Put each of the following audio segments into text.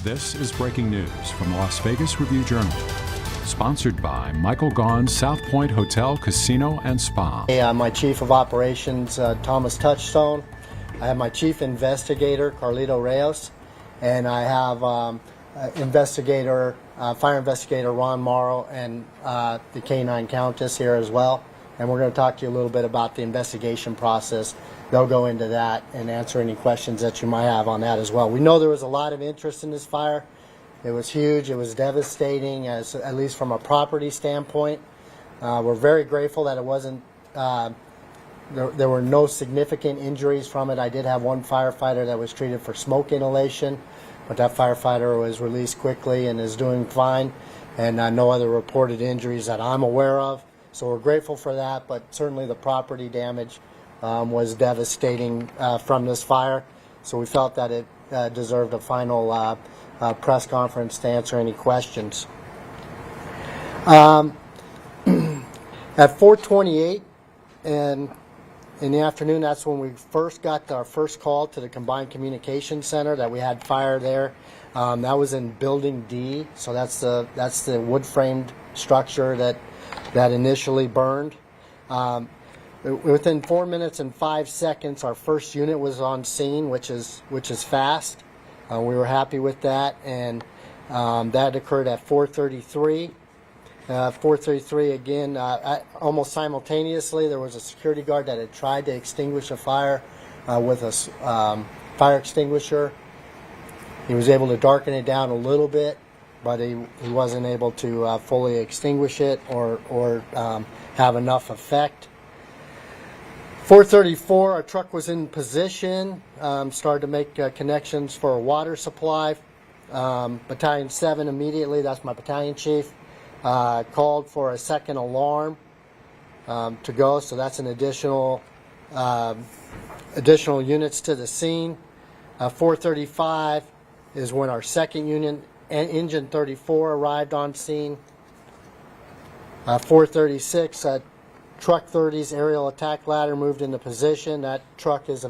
This is breaking news from the Las Vegas Review-Journal. Sponsored by Michael Gaughan's South Point Hotel, Casino, and Spa. Hey, I'm my Chief of Operations, Thomas Touchstone. I have my Chief Investigator, Carlito Reyes, and I have Fire Investigator Ron Morrow, and the Canine Countess here as well. And we're going to talk to you a little bit about the investigation process. They'll go into that and answer any questions that you might have on that as well. We know there was a lot of interest in this fire. It was huge. It was devastating, at least from a property standpoint. We're very grateful that it wasn't. There were no significant injuries from it. I did have one firefighter that was treated for smoke inhalation, but that firefighter was released quickly and is doing fine, and no other reported injuries that I'm aware of. So we're grateful for that, but certainly the property damage was devastating from this fire. So we felt that it deserved a final press conference to answer any questions. At 4:28 and in the afternoon, that's when we first got our first call to the Combined Communications Center that we had fire there. That was in Building D, so that's the wood-framed structure that initially burned. Within 4 minutes and 5 seconds, our first unit was on scene, which is fast. We were happy with that, and that occurred at 4:33. 4:33 again, almost simultaneously, there was a security guard that had tried to extinguish a fire with a fire extinguisher. He was able to darken it down a little bit, but he wasn't able to fully extinguish it or have enough effect. 4:34, our truck was in position, started to make connections for a water supply. Battalion 7 immediately, that's my battalion chief, called for a second alarm to go, so that's an additional units to the scene. 4:35 is when our second unit, Engine 34, arrived on scene. 4:36, Truck 30's aerial attack ladder moved into position. That truck is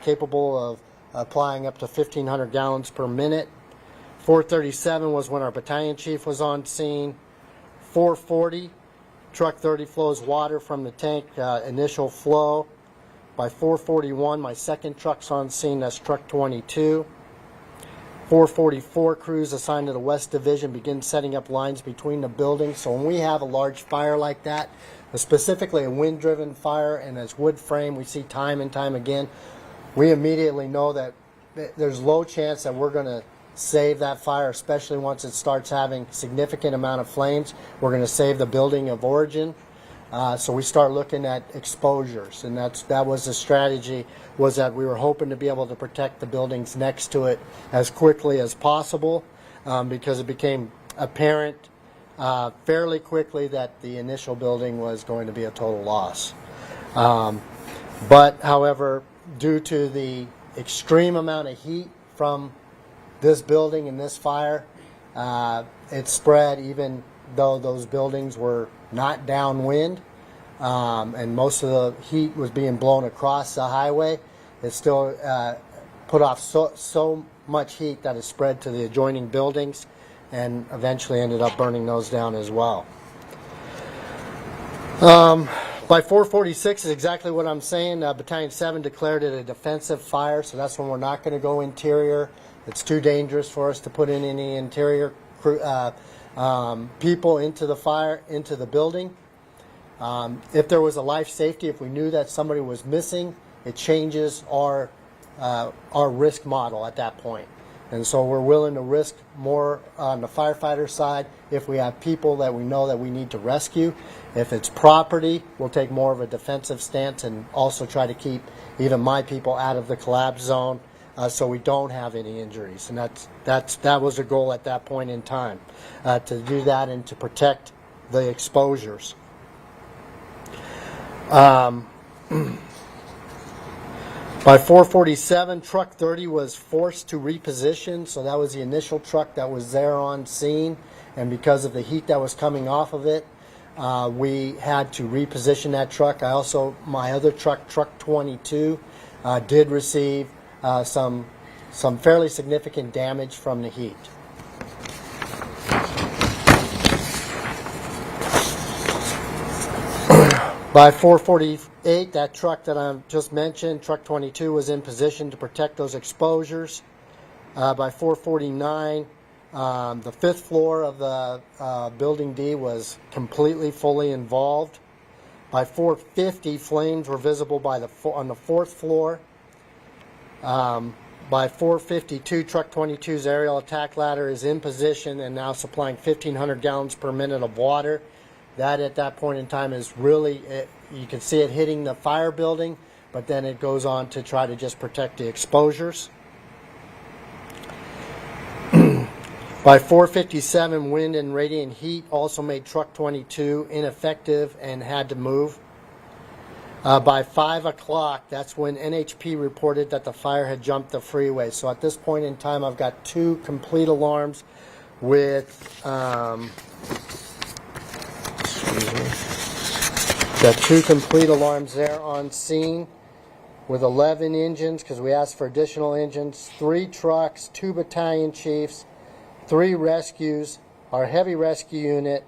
capable of applying up to 1,500 gallons per minute. 4:37 was when our battalion chief was on scene. 4:40, Truck 30 flows water from the tank, initial flow. By 4:41, my second truck's on scene, that's Truck 22. 4:44, crews assigned to the West Division begin setting up lines between the buildings. So when we have a large fire like that, specifically a wind-driven fire and it's wood frame, we see time and time again, we immediately know that there's low chance that we're going to save that fire, especially once it starts having significant amount of flames. We're going to save the building of origin. So we start looking at exposures, and that was the strategy, was that we were hoping to be able to protect the buildings next to it as quickly as possible, because it became apparent fairly quickly that the initial building was going to be a total loss. But however, due to the extreme amount of heat from this building and this fire, it spread even though those buildings were not downwind, and most of the heat was being blown across the highway. It still put off so much heat that it spread to the adjoining buildings and eventually ended up burning those down as well. By 4:46 is exactly what I'm saying. Battalion 7 declared it a defensive fire, so that's when we're not going to go interior. It's too dangerous for us to put in any interior people into the fire, into the building. If there was a life safety, if we knew that somebody was missing, it changes our risk model at that point. And so we're willing to risk more on the firefighter side if we have people that we know that we need to rescue. If it's property, we'll take more of a defensive stance and also try to keep even my people out of the collapse zone, so we don't have any injuries. And that was the goal at that point in time, to do that and to protect the exposures. By 4:47, Truck 30 was forced to reposition, so that was the initial truck that was there on scene, and because of the heat that was coming off of it, we had to reposition that truck. My other truck, Truck 22, did receive some fairly significant damage from the heat. By 4:48, that truck that I just mentioned, truck 22, was in position to protect those exposures. By 4:49, the fifth floor of the building D was completely fully involved. By 4:50, flames were visible on the fourth floor. By 4:52, truck 22's aerial attack ladder is in position and now supplying 1,500 gallons per minute of water. That at that point in time is really, you can see it hitting the fire building, but then it goes on to try to just protect the exposures. By 4:57, wind and radiant heat also made truck 22 ineffective and had to move. By 5 o'clock, that's when NHP reported that the fire had jumped the freeway. So at this point in time, I've got two complete alarms with, got two complete alarms there on scene with 11 engines, because we asked for additional engines, 3 trucks, 2 battalion chiefs, 3 rescues, our heavy rescue unit,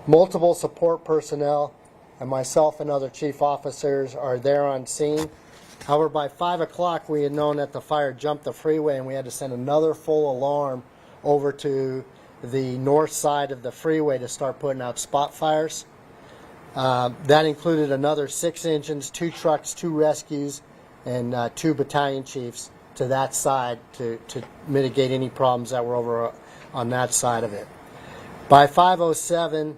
multiple support personnel, and myself and other chief officers are there on scene. However, by 5 o'clock, we had known that the fire jumped the freeway, and we had to send another full alarm over to the north side of the freeway to start putting out spot fires. That included another 6 engines, 2 trucks, 2 rescues, and 2 battalion chiefs to that side to mitigate any problems that were over on that side of it. By 5:07,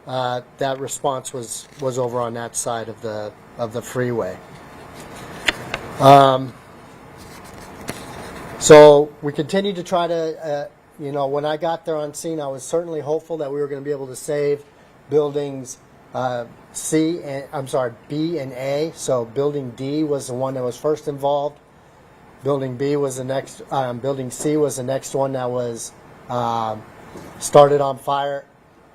that response was over on that side of the freeway. So we continued to try to, when I got there on scene, I was certainly hopeful that we were going to be able to save buildings B and A. So building D was the one that was first involved. Building B was the next. Building C was the next one that was started on fire.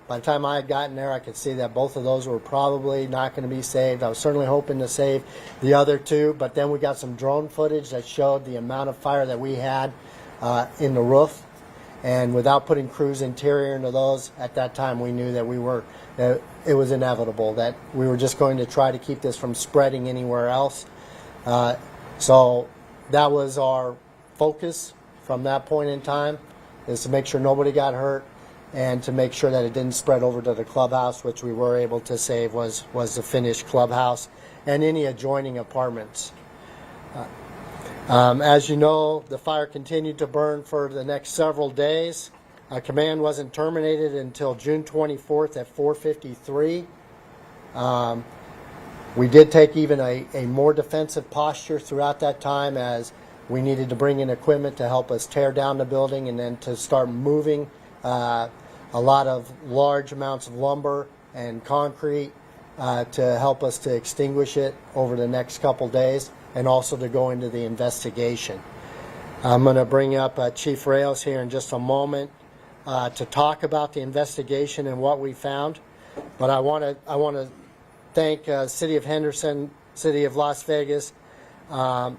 By the time I had gotten there, I could see that both of those were probably not going to be saved. I was certainly hoping to save the other 2, but then we got some drone footage that showed the amount of fire that we had in the roof. And without putting crews interior into those, at that time we knew that it was inevitable, that we were just going to try to keep this from spreading anywhere else. So that was our focus from that point in time, is to make sure nobody got hurt and to make sure that it didn't spread over to the clubhouse, which we were able to save was the finished clubhouse and any adjoining apartments. As you know, the fire continued to burn for the next several days. Command wasn't terminated until June 24th at 4:53. We did take even a more defensive posture throughout that time, as we needed to bring in equipment to help us tear down the building and then to start moving a lot of large amounts of lumber and concrete to help us to extinguish it over the next couple days, and also to go into the investigation. I'm going to bring up Chief Reyes here in just a moment to talk about the investigation and what we found. But I want to thank City of Henderson, City of Las Vegas, the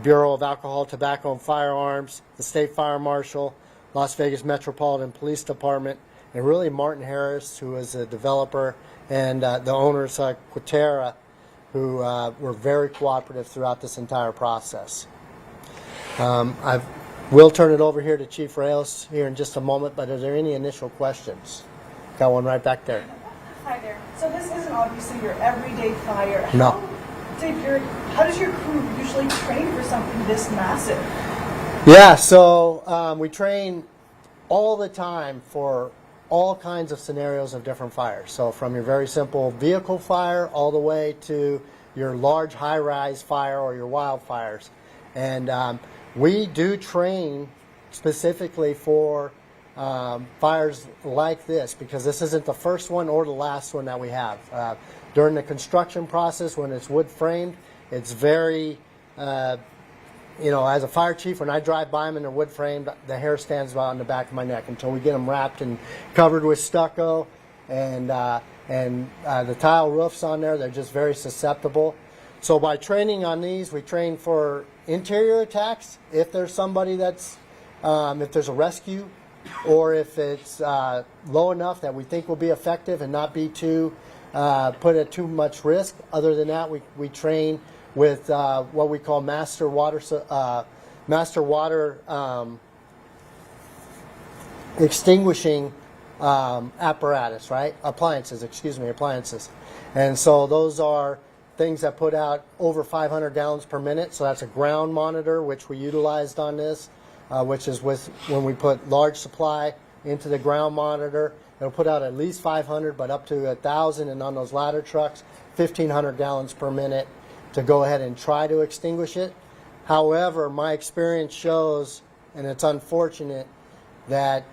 Bureau of Alcohol, Tobacco, and Firearms, the State Fire Marshal, Las Vegas Metropolitan Police Department, and really Martin Harris, who is a developer, and the owners, Quatera, who were very cooperative throughout this entire process. I will turn it over here to Chief Reyes here in just a moment, but are there any initial questions? Got one right back there. Hi there. So this isn't obviously your everyday fire. No. How does your crew usually train for something this massive? Yeah, so we train all the time for all kinds of scenarios of different fires. So from your very simple vehicle fire all the way to your large high-rise fire or your wildfires. And we do train specifically for fires like this, because this isn't the first one or the last one that we have. During the construction process, when it's wood framed, it's very, as a fire chief, when I drive by them and they're wood framed, the hair stands on the back of my neck until we get them wrapped and covered with stucco and the tile roofs on there. They're just very susceptible. So by training on these, we train for interior attacks. If there's somebody that's, if there's a rescue or if it's low enough that we think will be effective and not be too put at too much risk. Other than that, we train with what we call master water extinguishing apparatus, right? Appliances, appliances. And so those are things that put out over 500 gallons per minute. So that's a ground monitor, which we utilized on this, which is when we put large supply into the ground monitor. It'll put out at least 500, but up to 1,000, and on those ladder trucks, 1,500 gallons per minute to go ahead and try to extinguish it. However, my experience shows, and it's unfortunate, that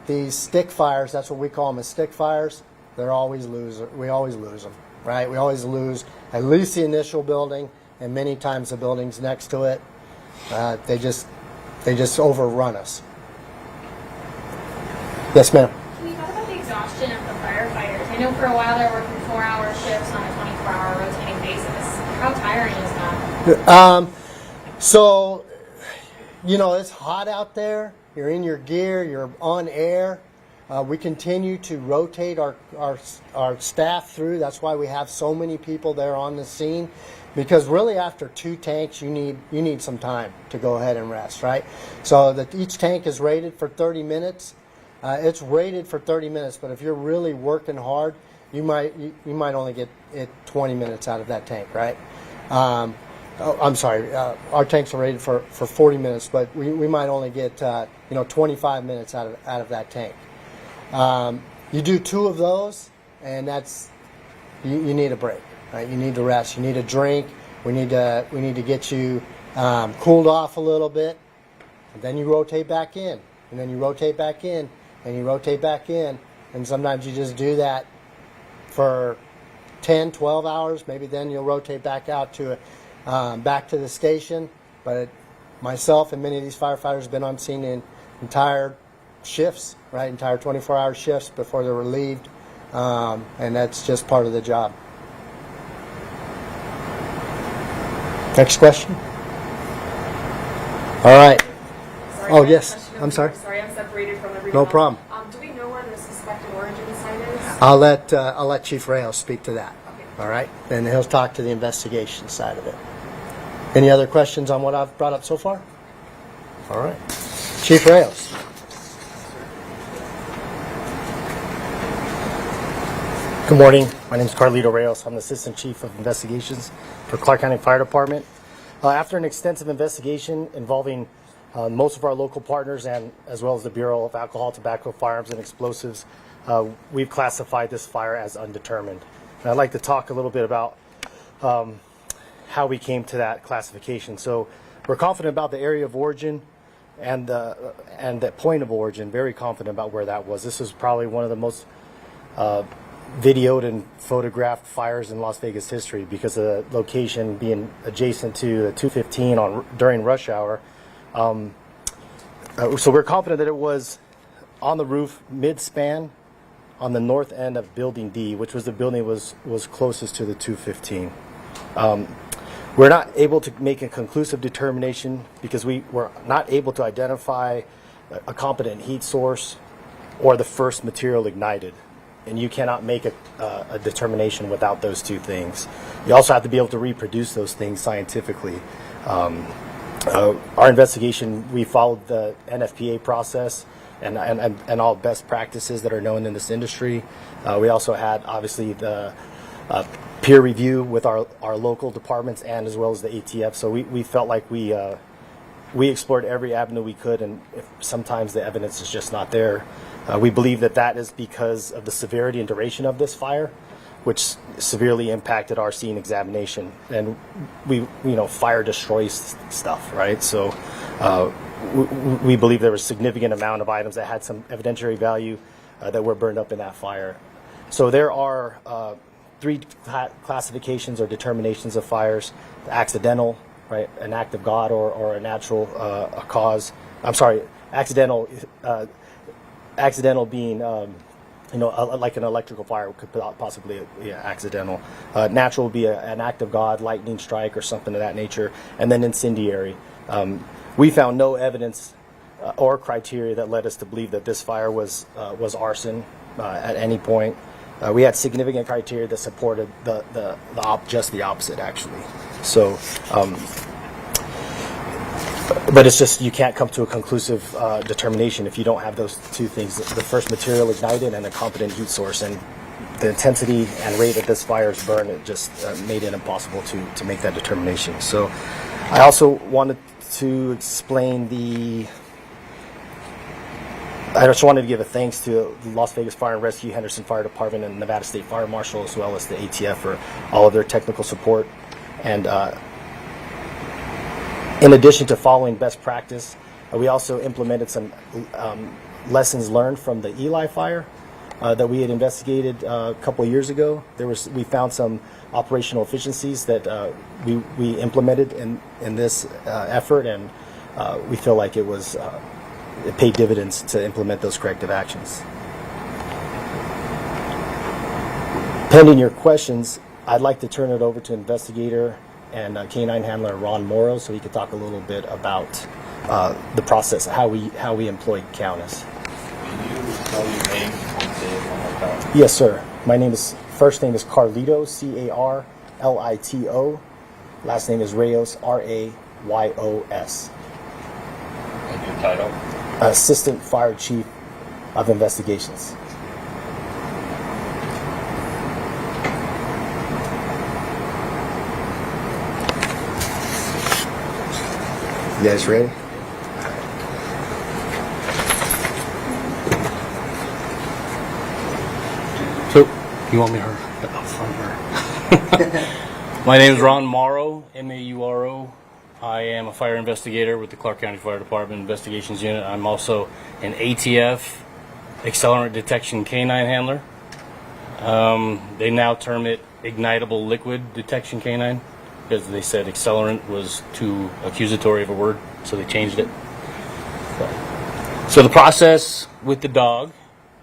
these stick fires, that's what we call them, as stick fires, we always lose them, right? We always lose at least the initial building, and many times the buildings next to it. They just overrun us. Yes, ma'am. Can you talk about the exhaustion of the firefighters? I know for a while they're working 4-hour shifts on a 24-hour rotating basis. How tiring is that? So, it's hot out there. You're in your gear. You're on air. We continue to rotate our staff through. That's why we have so many people there on the scene, because really after 2 tanks, you need some time to go ahead and rest, right? So each tank is rated for 30 minutes. It's rated for 30 minutes, but if you're really working hard, you might only get 20 minutes out of that tank, right? I'm sorry, our tanks are rated for 40 minutes, but we might only get 25 minutes out of that tank. You do 2 of those, and you need a break, right? You need to rest. You need a drink. We need to get you cooled off a little bit, and then you rotate back in, and then you rotate back in, and you rotate back in, and sometimes you just do that for 10, 12 hours. Maybe then you'll rotate back out to back to the station. But myself and many of these firefighters have been on scene in entire shifts, right? Entire 24-hour shifts before they're relieved, and that's just part of the job. Next question. All right. Sorry, Oh, yes. I'm sorry. Sorry, I'm separated from everyone. No problem. Do we know where the suspected origin site is? I'll let Chief Reyes speak to that. Okay. All right, and he'll talk to the investigation side of it. Any other questions on what I've brought up so far? All right, Chief Reyes. Good morning. My name is Carlito Reyes. I'm the Assistant Chief of Investigations for Clark County Fire Department. After an extensive investigation involving most of our local partners and as well as the Bureau of Alcohol, Tobacco, Firearms, and Explosives, we've classified this fire as undetermined. And I'd like to talk a little bit about how we came to that classification. So we're confident about the area of origin and the point of origin, very confident about where that was. This was probably one of the most videoed and photographed fires in Las Vegas history because of the location being adjacent to the 215 during rush hour. So we're confident that it was on the roof mid-span on the north end of Building D, which was the building was closest to the 215. We're not able to make a conclusive determination because we were not able to identify a competent heat source or the first material ignited. And you cannot make a determination without those 2 things. You also have to be able to reproduce those things scientifically. Our investigation, we followed the NFPA process and all best practices that are known in this industry. We also had, obviously, the peer review with our local departments and as well as the ATF. So we felt like we explored every avenue we could, and sometimes the evidence is just not there. We believe that is because of the severity and duration of this fire, which severely impacted our scene examination. And fire destroys stuff, right? So we believe there was a significant amount of items that had some evidentiary value that were burned up in that fire. So there are 3 classifications or determinations of fires: the accidental, right, an act of God, or a natural a cause. I'm sorry, accidental. Accidental being, like an electrical fire could possibly be accidental. Natural would be an act of God, lightning strike or something of that nature. And then incendiary. We found no evidence or criteria that led us to believe that this fire was arson at any point. We had significant criteria that supported just the opposite, actually. So, but it's just you can't come to a conclusive determination if you don't have those two things: the first material ignited and a competent heat source. And the intensity and rate of this fire's burn, it just made it impossible to make that determination. So, I also wanted to explain I just wanted to give a thanks to the Las Vegas Fire and Rescue, Henderson Fire Department, and Nevada State Fire Marshal, as well as the ATF for all of their technical support. And in addition to following best practice, we also implemented some lessons learned from the Eli fire that we had investigated a couple of years ago. We found some operational efficiencies that we implemented in this effort, and we feel like it paid dividends to implement those corrective actions. Pending your questions, I'd like to turn it over to investigator and canine handler Ron Morrow, so he could talk a little bit about the process, how we employ Countess. Can you tell your name and say it one more time? Yes, sir. First name is Carlito, Carlito. Last name is Rayos, Rayos. And your title? Assistant Fire Chief of Investigations. You guys ready? So, you want me to up front or? My name is Ron Morrow, Mauro. I am a fire investigator with the Clark County Fire Department Investigations Unit. I'm also an ATF accelerant detection canine handler. They now term it ignitable liquid detection canine because they said accelerant was too accusatory of a word, so they changed it. So the process with the dog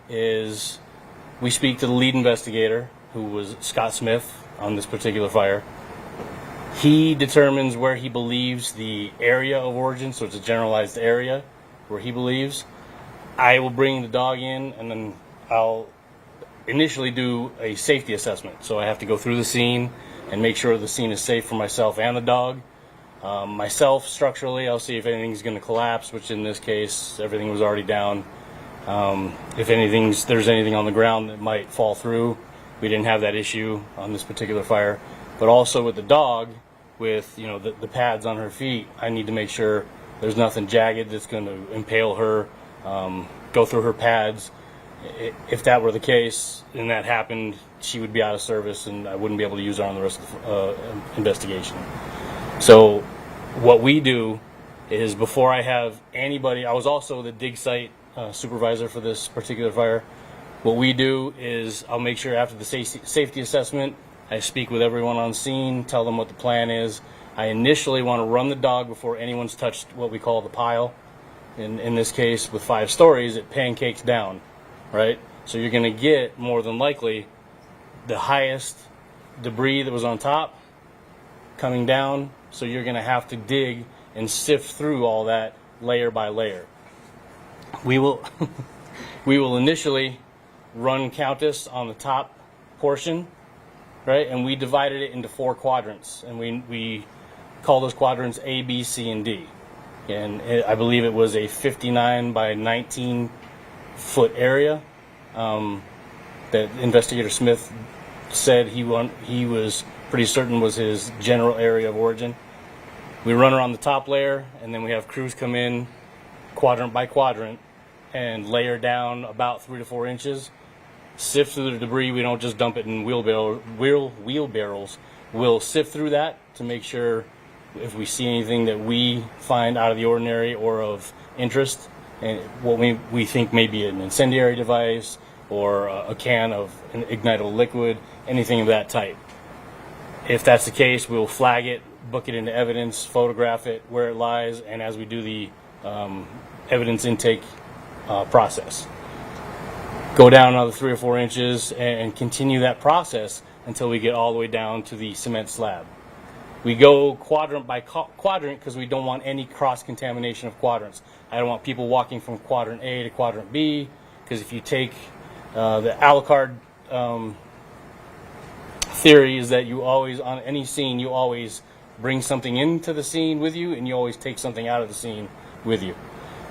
is we speak to the lead investigator, who was Scott Smith on this particular fire. He determines where he believes the area of origin, so it's a generalized area where he believes. I will bring the dog in, and then I'll initially do a safety assessment. So I have to go through the scene and make sure the scene is safe for myself and the dog. Myself, structurally, I'll see if anything's going to collapse, which in this case, everything was already down. If there's anything on the ground that might fall through, we didn't have that issue on this particular fire. But also with the dog, with the pads on her feet, I need to make sure there's nothing jagged that's going to impale her, go through her pads. If that were the case and that happened, she would be out of service and I wouldn't be able to use her on the rest of the investigation. So what we do is, before I have anybody, I was also the dig site supervisor for this particular fire. What we do is I'll make sure after the safety assessment, I speak with everyone on scene, tell them what the plan is. I initially want to run the dog before anyone's touched what we call the pile. In this case, with 5 stories, it pancakes down, right? So you're going to get, more than likely, the highest debris that was on top coming down. So you're going to have to dig and sift through all that layer by layer. We will initially run Countess on the top portion, right? And we divided it into 4 quadrants, and we call those quadrants A, B, C, and D. And I believe it was a 59 by 19 foot area that Investigator Smith said he was pretty certain was his general area of origin. We run her on the top layer, and then we have crews come in quadrant by quadrant and layer down about 3 to 4 inches, sift through the debris. We don't just dump it in wheelbarrows. We'll sift through that to make sure if we see anything that we find out of the ordinary or of interest, and what we think may be an incendiary device or a can of an ignitable liquid, anything of that type. If that's the case, we'll flag it, book it into evidence, photograph it where it lies, and as we do the evidence intake process, go down another 3 or 4 inches and continue that process until we get all the way down to the cement slab. We go quadrant by quadrant because we don't want any cross-contamination of quadrants. I don't want people walking from quadrant A to quadrant B, because if you take the Alucard theory is that you always, on any scene, you always bring something into the scene with you, and you always take something out of the scene with you.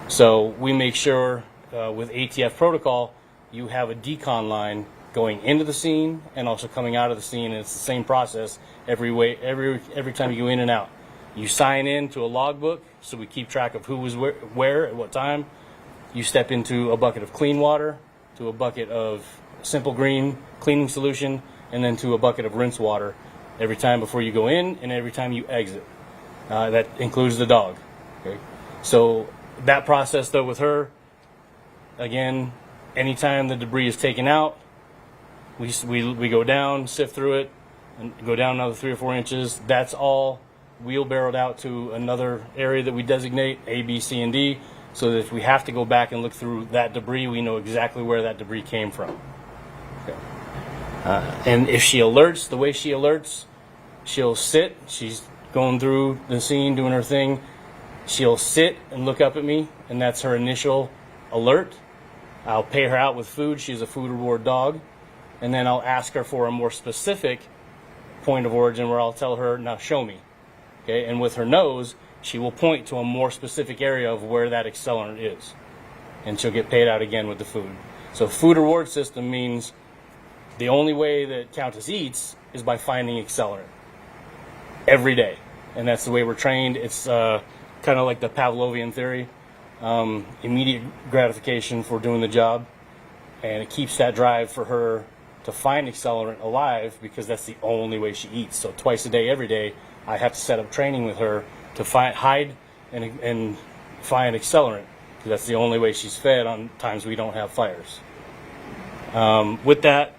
So we make sure with ATF protocol, you have a decon line going into the scene and also coming out of the scene, and it's the same process every time you go in and out. You sign in to a logbook, so we keep track of who was where at what time. You step into a bucket of clean water, to a bucket of simple green cleaning solution, and then to a bucket of rinse water every time before you go in and every time you exit. That includes the dog. Okay? So that process, though, with her, again, anytime the debris is taken out, we go down, sift through it, and go down another 3 or 4 inches. That's all wheelbarrowed out to another area that we designate, A, B, C, and D, so that if we have to go back and look through that debris, we know exactly where that debris came from. Okay. And if she alerts, the way she alerts, she'll sit. She's going through the scene, doing her thing. She'll sit and look up at me, and that's her initial alert. I'll pay her out with food. She's a food reward dog. And then I'll ask her for a more specific point of origin where I'll tell her, now show me. Okay? And with her nose, she will point to a more specific area of where that accelerant is. And she'll get paid out again with the food. So food reward system means the only way that Countess eats is by finding accelerant. Every day. And that's the way we're trained. It's kind of like the Pavlovian theory. Immediate gratification for doing the job. And it keeps that drive for her to find accelerant alive, because that's the only way she eats. So twice a day, every day, I have to set up training with her to hide and find accelerant, because that's the only way she's fed on times we don't have fires. With that,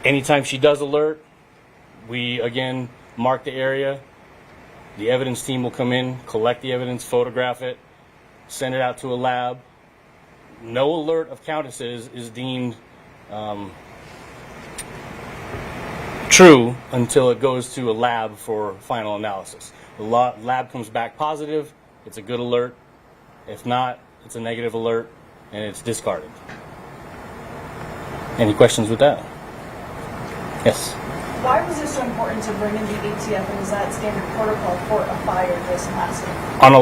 anytime she does alert, we again mark the area. The evidence team will come in, collect the evidence, photograph it, send it out to a lab. No alert of countesses is deemed true until it goes to a lab for final analysis. The lab comes back positive, it's a good alert. If not, it's a negative alert, and it's discarded. Any questions with that? Yes? Why was it so important to bring in the ATF, and is that standard protocol for a fire this massive? On a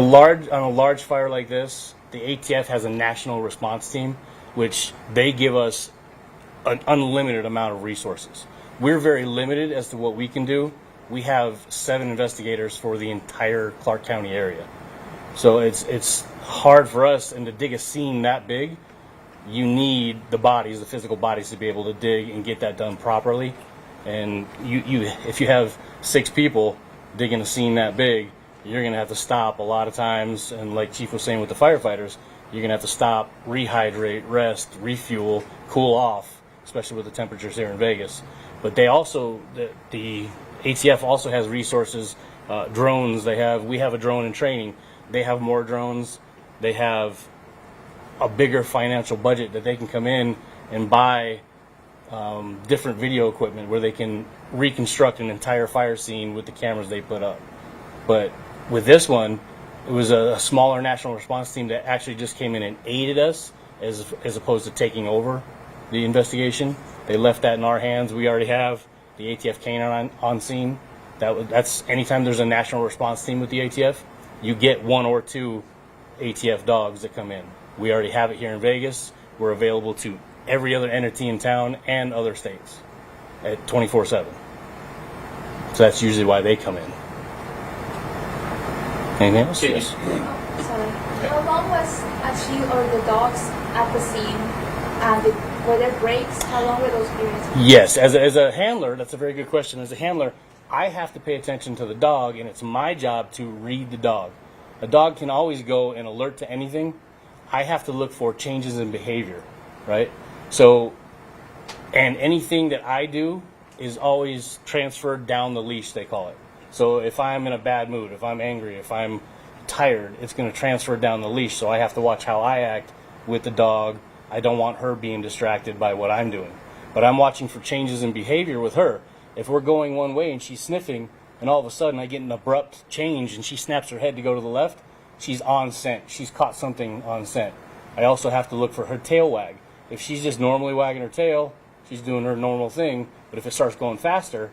large fire like this, the ATF has a national response team, which they give us an unlimited amount of resources. We're very limited as to what we can do. We have 7 investigators for the entire Clark County area. So it's hard for us, and to dig a scene that big, you need the bodies, the physical bodies, to be able to dig and get that done properly. And if you have 6 people digging a scene that big, you're going to have to stop a lot of times. And like Chief was saying with the firefighters, you're going to have to stop, rehydrate, rest, refuel, cool off, especially with the temperatures here in Vegas. But they also, the ATF also has resources, drones. We have a drone in training. They have more drones. They have a bigger financial budget that they can come in and buy different video equipment where they can reconstruct an entire fire scene with the cameras they put up. But with this one, it was a smaller national response team that actually just came in and aided us as opposed to taking over the investigation. They left that in our hands. We already have the ATF canine on scene. That's anytime there's a national response team with the ATF, you get 1 or 2 ATF dogs that come in. We already have it here in Vegas. We're available to every other entity in town and other states at 24/7. So that's usually why they come in. Anything else? Yes. Sorry. How long was she or the dogs at the scene? And were there breaks? How long were those periods? Yes. As a handler, that's a very good question. As a handler, I have to pay attention to the dog, and it's my job to read the dog. A dog can always go and alert to anything. I have to look for changes in behavior, right? So, and anything that I do is always transferred down the leash, they call it. So if I'm in a bad mood, if I'm angry, if I'm tired, it's going to transfer down the leash. So I have to watch how I act with the dog. I don't want her being distracted by what I'm doing. But I'm watching for changes in behavior with her. If we're going one way and she's sniffing, and all of a sudden I get an abrupt change and she snaps her head to go to the left, she's on scent. She's caught something on scent. I also have to look for her tail wag. If she's just normally wagging her tail, she's doing her normal thing. But if it starts going faster,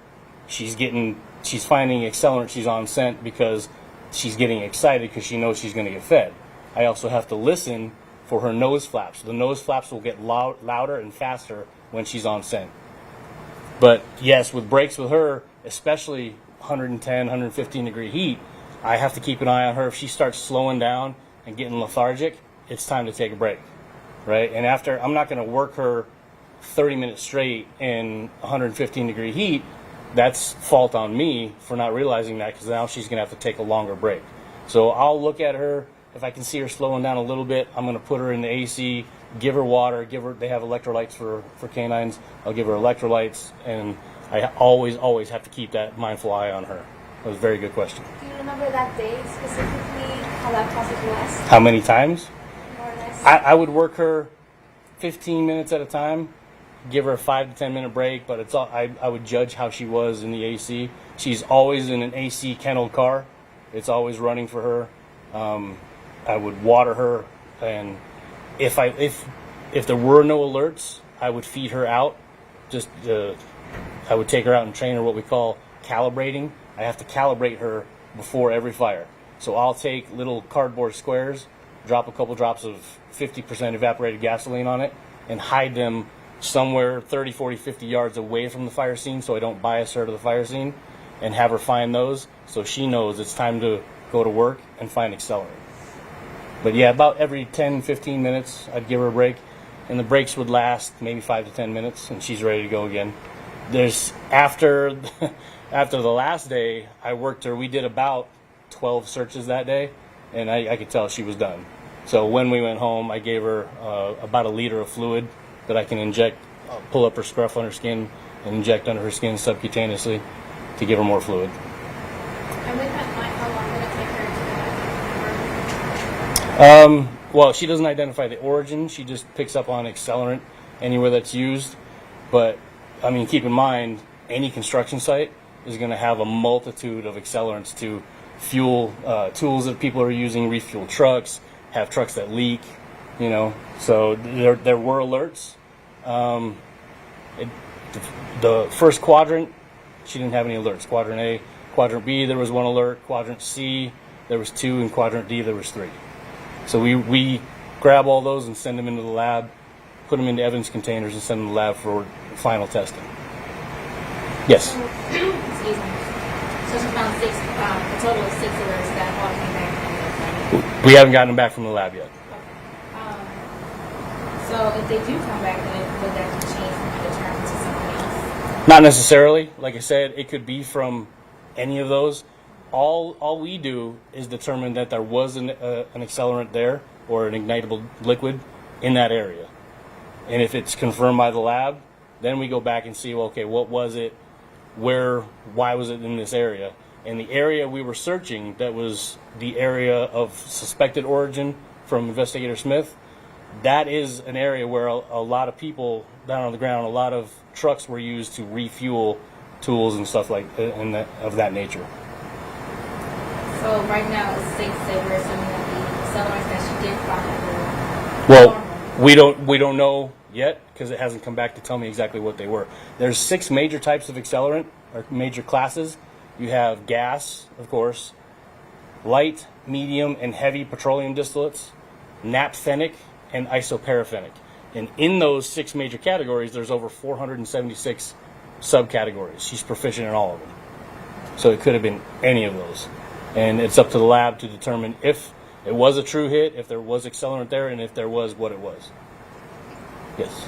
she's finding accelerant, she's on scent because she's getting excited because she knows she's going to get fed. I also have to listen for her nose flaps. The nose flaps will get louder and faster when she's on scent. But yes, with breaks with her, especially 110, 115 degree heat, I have to keep an eye on her. If she starts slowing down and getting lethargic, it's time to take a break, right? And after, I'm not going to work her 30 minutes straight in 115 degree heat. That's fault on me for not realizing that, because now she's going to have to take a longer break. So I'll look at her. If I can see her slowing down a little bit, I'm going to put her in the AC, give her water, they have electrolytes for canines. I'll give her electrolytes, and I always have to keep that mindful eye on her. That was a very good question. Do you remember that day specifically, how that process was? How many times? More or less? I would work her 15 minutes at a time, give her a 5 to 10 minute break, but it's all, I would judge how she was in the AC. She's always in an AC kennel car. It's always running for her. I would water her, and if there were no alerts, I would feed her out. I would take her out and train her what we call calibrating. I have to calibrate her before every fire. So I'll take little cardboard squares, drop a couple drops of 50% evaporated gasoline on it, and hide them somewhere 30, 40, 50 yards away from the fire scene so I don't bias her to the fire scene, and have her find those so she knows it's time to go to work and find accelerant. But yeah, about every 10, 15 minutes, I'd give her a break, and the breaks would last maybe 5 to 10 minutes, and she's ready to go again. After the last day, I worked her. We did about 12 searches that day, and I could tell she was done. So when we went home, I gave her about a liter of fluid that I can inject, pull up her scruff on her skin, and inject under her skin subcutaneously to give her more fluid. And with that line, how long did it take her to Well, she doesn't identify the origin. She just picks up on accelerant anywhere that's used. But, I mean, keep in mind, any construction site is going to have a multitude of accelerants to fuel tools that people are using, refuel trucks, have trucks that leak, you know. So there were alerts. The first quadrant, she didn't have any alerts. Quadrant A. Quadrant B, there was one alert. Quadrant C, there was 2. And Quadrant D, there was 3. So we grab all those and send them into the lab, put them into evidence containers, and send them to the lab for final testing. Yes? Excuse me. So she found a total of 6 alerts that all came back from the lab. We haven't gotten them back from the lab yet. So if they do come back, then would that change from undetermined to something else? Not necessarily. Like I said, it could be from any of those. All we do is determine that there was an accelerant there, or an ignitable liquid in that area. And if it's confirmed by the lab, then we go back and see, well, okay, what was it? Why was it in this area? And the area we were searching, that was the area of suspected origin from Investigator Smith, that is an area where a lot of people down on the ground, a lot of trucks were used to refuel tools and stuff of that nature. So right now it's safe to say we're assuming that the accelerants that she did find were Well, we don't know yet, because it hasn't come back to tell me exactly what they were. There's 6 major types of accelerant, or major classes. You have gas, of course, light, medium, and heavy petroleum distillates, naphthenic, and isoparaffinic. And in those 6 major categories, there's over 476 subcategories. She's proficient in all of them. So it could have been any of those. And it's up to the lab to determine if it was a true hit, if there was accelerant there, and if there was, what it was. Yes.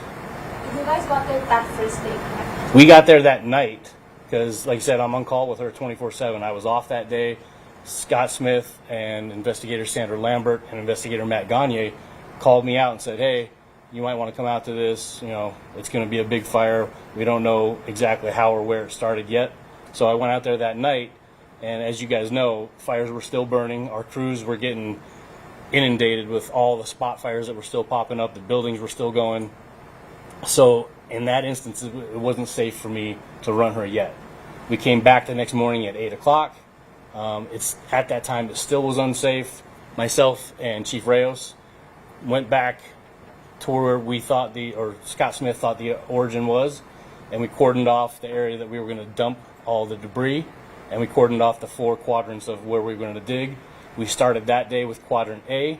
You guys got there that first day, correct? We got there that night because, like I said, I'm on call with her 24/7. I was off that day. Scott Smith and Investigator Sandra Lambert and Investigator Matt Gagne called me out and said, hey, you might want to come out to this. You know, it's going to be a big fire. We don't know exactly how or where it started yet. So I went out there that night, and as you guys know, fires were still burning. Our crews were getting inundated with all the spot fires that were still popping up. The buildings were still going. So in that instance, it wasn't safe for me to run her yet. We came back the next morning at 8 o'clock. It's at that time it still was unsafe. Myself and Chief Reyes went back to where we thought Scott Smith thought the origin was, and we cordoned off the area that we were going to dump all the debris, and we cordoned off the 4 quadrants of where we were going to dig. We started that day with Quadrant A.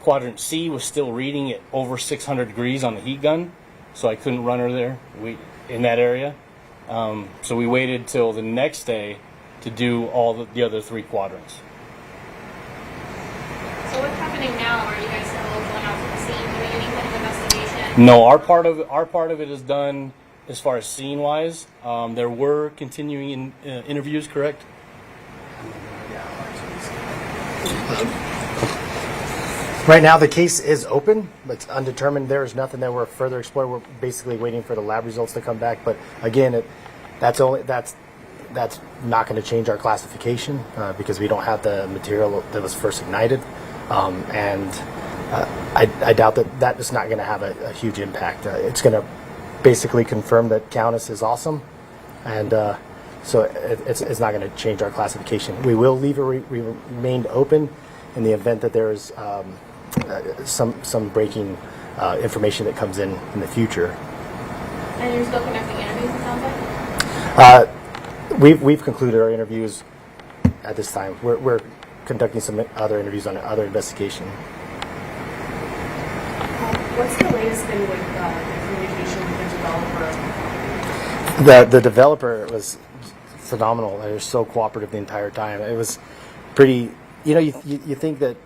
Quadrant C was still reading at over 600 degrees on the heat gun, so I couldn't run her there in that area. So we waited till the next day to do all the other 3 quadrants. So what's happening now? Are you guys still going out to the scene, doing any kind of investigation? No, our part of it is done as far as scene wise. There were continuing interviews, correct? Right now, the case is open, but it's undetermined. There is nothing that we're further exploring. We're basically waiting for the lab results to come back. But again, that's not going to change our classification because we don't have the material that was first ignited, and I doubt that is not going to have a huge impact. It's going to basically confirm that Countess is awesome, and so it's not going to change our classification. We will leave it remained open in the event that there is some breaking information that comes in the future. And you're still conducting interviews, it sounds like? We've concluded our interviews at this time. We're conducting some other interviews on other investigation. What's the latest been with the communication with the developer? The developer was phenomenal. They were so cooperative the entire time. It was pretty. You think that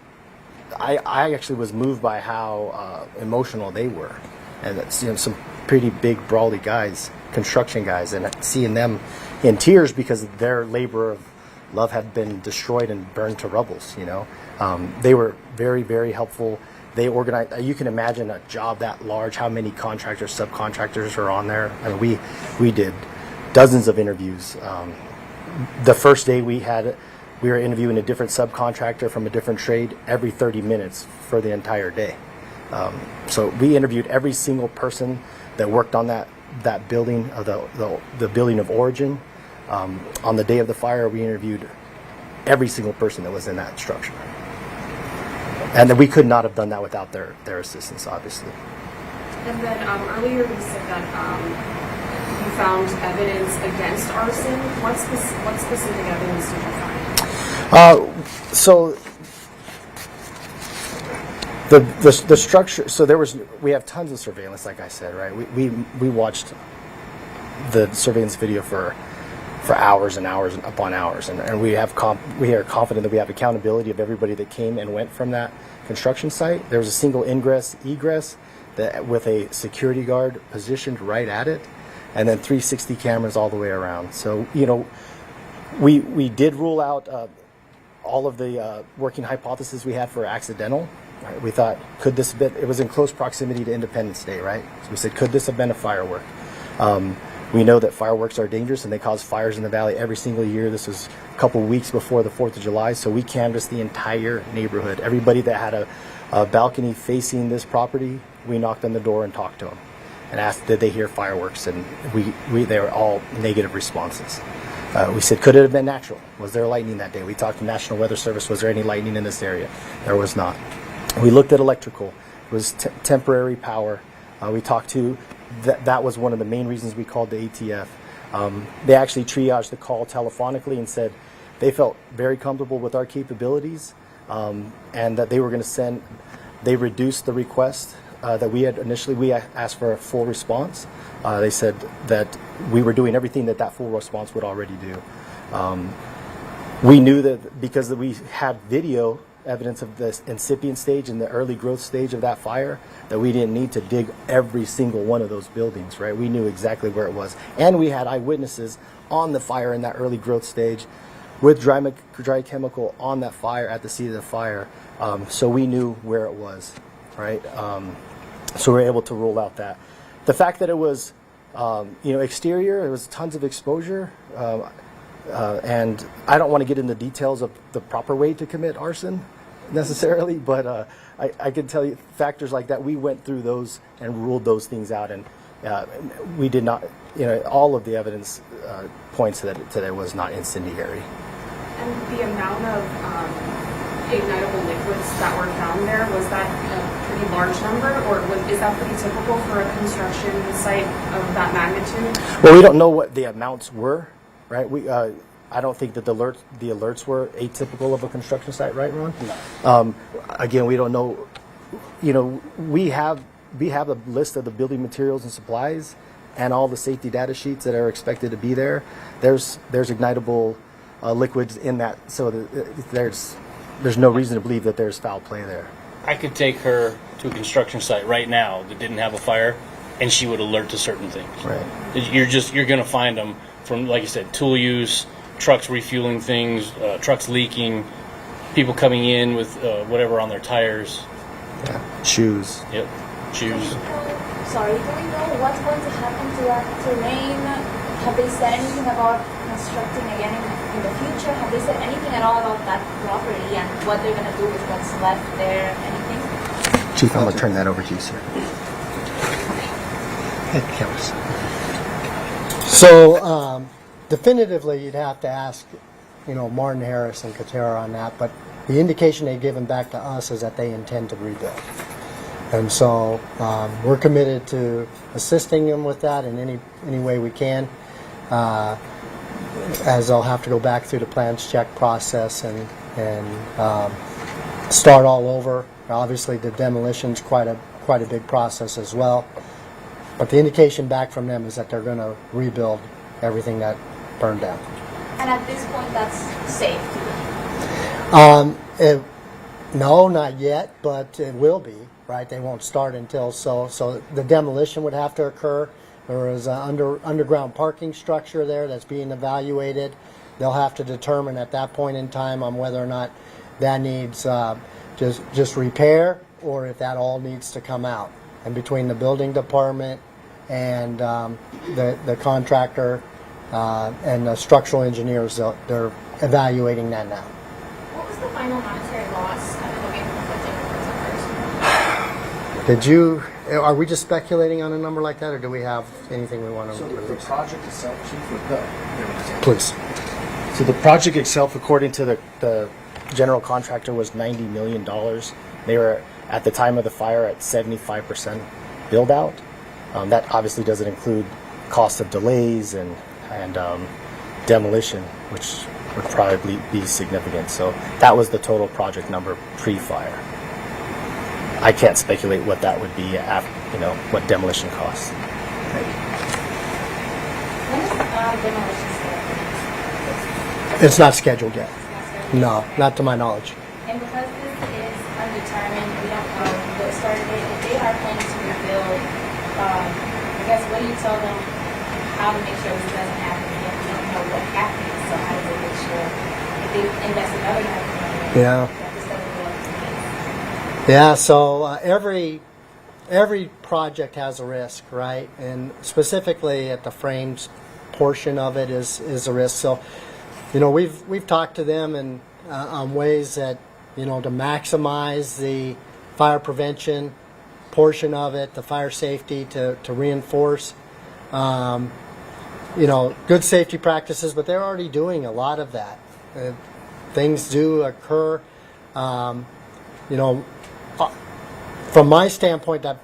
I actually was moved by how emotional they were, and that's some pretty big brawly guys, construction guys, and seeing them in tears because their labor of love had been destroyed and burned to rubbles. They were very, very helpful. They organized. You can imagine a job that large, how many contractors, subcontractors are on there. I mean, we did dozens of interviews. The first day we were interviewing a different subcontractor from a different trade every 30 minutes for the entire day. So we interviewed every single person that worked on that building, the building of origin. On the day of the fire, we interviewed every single person that was in that structure. And then we could not have done that without their assistance, obviously. And then earlier you said that you found evidence against arson. What specific evidence did you find? So the structure. So we have tons of surveillance, like I said, right? We watched the surveillance video for hours and hours upon hours, and we are confident that we have accountability of everybody that came and went from that construction site. There was a single egress that with a security guard positioned right at it, and then 360 cameras all the way around. So we did rule out all of the working hypotheses we had for accidental. Right? We thought, could this have been? It was in close proximity to Independence Day, right? So we said, could this have been a firework? We know that fireworks are dangerous and they cause fires in the valley every single year. This was a couple weeks before the 4th of July, so we canvassed the entire neighborhood. Everybody that had a balcony facing this property, we knocked on the door and talked to them and asked, did they hear fireworks? And they were all negative responses. We said, could it have been natural? Was there lightning that day? We talked to National Weather Service. Was there any lightning in this area? There was not. We looked at electrical. It was temporary power. We talked to, that was one of the main reasons we called the ATF. They actually triaged the call telephonically and said they felt very comfortable with our capabilities, and that they were going to send, they reduced the request that we had initially. We asked for a full response. They said that we were doing everything that full response would already do. We knew that because we had video evidence of this incipient stage and the early growth stage of that fire, that we didn't need to dig every single one of those buildings, right? We knew exactly where it was. And we had eyewitnesses on the fire in that early growth stage with dry chemical on that fire at the seat of the fire. So we knew where it was, right? So we were able to rule out that. The fact that it was, exterior, there was tons of exposure, and I don't want to get into details of the proper way to commit arson necessarily, but I can tell you factors like that. We went through those and ruled those things out, and We did not, all of the evidence points to that it was not incendiary. And the amount of ignitable liquids that were found there, was that a pretty large number, or is that pretty typical for a construction site of that magnitude? Well, we don't know what the amounts were, right? I don't think that the alerts were atypical of a construction site, right, Ron? No. Again, we don't know. We have a list of the building materials and supplies and all the safety data sheets that are expected to be there. There's ignitable liquids in that, so there's no reason to believe that there's foul play there. I could take her to a construction site right now that didn't have a fire, and she would alert to certain things. Right. You're going to find them from, like you said, tool use, trucks refueling things, trucks leaking, people coming in with whatever on their tires. Yeah. Shoes. Yep. Shoes. Sorry, do we know what's going to happen to that terrain? Have they said anything about constructing again in the future? Have they said anything at all about that property and what they're going to do with what's left there? Anything? Chief, I'm going to turn that over to you, sir. So, definitively, you'd have to ask, Martin Harris and Katera on that, but the indication they've given back to us is that they intend to rebuild. And so we're committed to assisting them with that in any way we can, as they'll have to go back through the plans check process and start all over. Obviously, the demolition's quite a big process as well. But the indication back from them is that they're going to rebuild everything that burned down. And at this point, that's safe to do? No, not yet, but it will be. Right, they won't start until so the demolition would have to occur. There is an underground parking structure there that's being evaluated. They'll have to determine at that point in time on whether or not that needs just repair or if that all needs to come out. And between the building department and the contractor and the structural engineers, they're evaluating that now. What was the final monetary loss? I've been looking for Are we just speculating on a number like that, or do we have anything we want to release? The project itself, Chief, Please. So the project itself, according to the general contractor, was $90 million. They were, at the time of the fire, at 75% build out. That obviously doesn't include cost of delays and demolition, which would probably be significant. So that was the total project number pre-fire. I can't speculate what that would be after, what demolition costs. When is demolition scheduled? It's not scheduled yet. It's not scheduled. No, not to my knowledge. And because this is undetermined, we don't know the start date. If they are planning to rebuild, I guess what do you tell them how to make sure this doesn't happen if you don't know what happened? So how do they make sure if they invest another $9 million, Yeah. that this doesn't go up to me? Yeah, so every project has a risk, right? And specifically at the frames portion of it is a risk. So, we've talked to them and on ways that to maximize the fire prevention portion of it, the fire safety to reinforce good safety practices, but they're already doing a lot of that. Things do occur, from my standpoint, that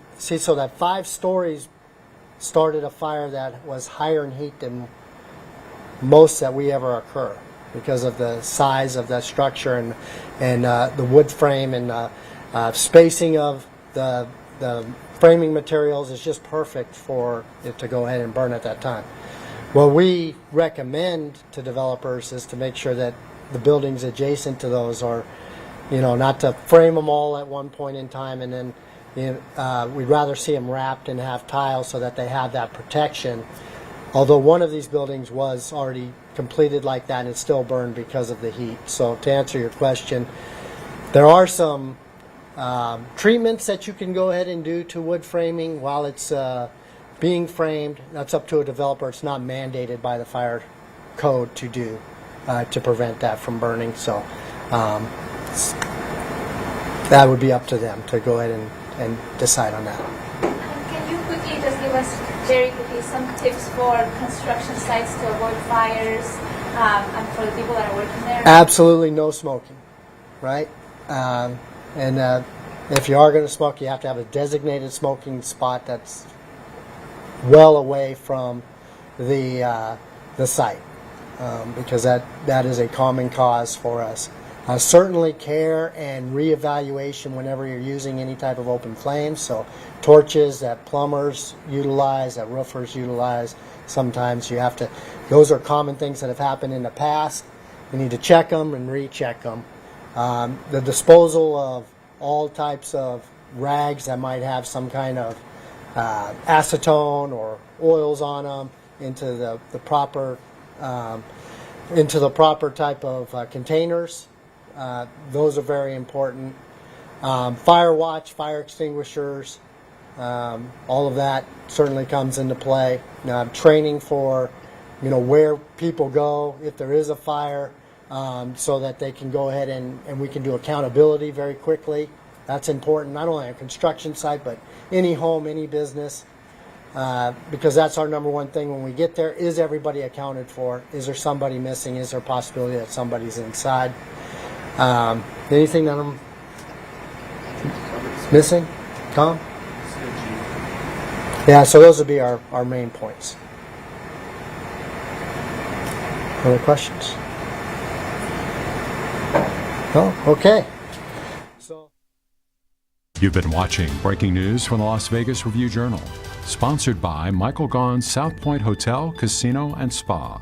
5 stories started a fire that was higher in heat than most that we ever occur because of the size of that structure and the wood frame and spacing of the framing materials is just perfect for it to go ahead and burn at that time. What we recommend to developers is to make sure that the buildings adjacent to those are, not to frame them all at one point in time, and then we'd rather see them wrapped and have tiles so that they have that protection. Although one of these buildings was already completed like that and it still burned because of the heat. So to answer your question, there are some treatments that you can go ahead and do to wood framing while it's being framed. That's up to a developer. It's not mandated by the fire code to do to prevent that from burning. So that would be up to them to go ahead and decide on that. Can you quickly can you just give us, Jerry, quickly some tips for construction sites to avoid fires and for the people that are working there? Absolutely no smoking, right? If you are going to smoke, you have to have a designated smoking spot that's well away from the site, because that is a common cause for us. Certainly care and reevaluation whenever you're using any type of open flames. So torches that plumbers utilize, that roofers utilize, sometimes you have to, those are common things that have happened in the past. You need to check them and recheck them. The disposal of all types of rags that might have some kind of acetone or oils on them into the proper type of containers. Those are very important. Fire watch, fire extinguishers, all of that certainly comes into play. Training for, where people go if there is a fire, so that they can go ahead and we can do accountability very quickly. That's important, not only on a construction site, but any home, any business, because that's our number one thing when we get there. Is everybody accounted for? Is there somebody missing? Is there a possibility that somebody's inside? Anything that I'm missing? Tom? Yeah, so those would be our main points. Other questions? No? Okay. So You've been watching breaking news from the Las Vegas Review-Journal, sponsored by Michael Gaughan's South Point Hotel, Casino, and Spa.